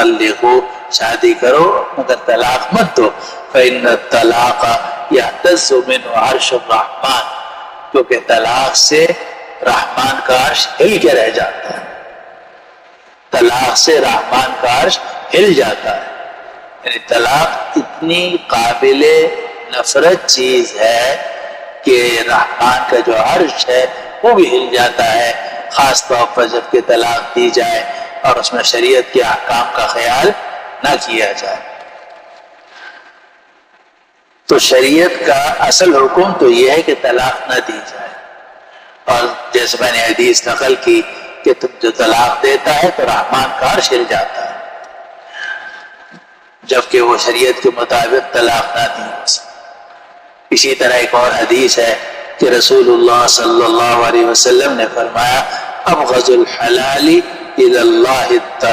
طلقوا، شادی کرو مگر طلاق مت دو، فإن الطلاق يهتز منه عرش الرحمن، کیونکہ طلاق سے رحمان کا عرش ہل کے رہ جاتا ہے، طلاق سے رحمان کا عرش ہل جاتا ہے، یعنی طلاق اتنی قابل نفرت چیز ہے کہ رحمان کا جو عرش ہے وہ بھی ہل جاتا ہے، خاص طور پر جب کہ طلاق دی جائے اور اس میں شریعت کے احکام کا خیال نہ کیا جائے۔ تو شریعت کا اصل حکم تو یہ ہے کہ طلاق نہ دی جائے، اور جیسے میں نے حدیث نقل کی کہ جو طلاق دیتا ہے تو رحمان کا عرش ہل جاتا ہے، جبکہ وہ شریعت کے مطابق طلاق نہ دی۔ اسی طرح ایک اور حدیث ہے کہ رسول اللہ صلی اللہ علیہ وسلم نے فرمایا ابغض الحلال الی اللہ الطلاق،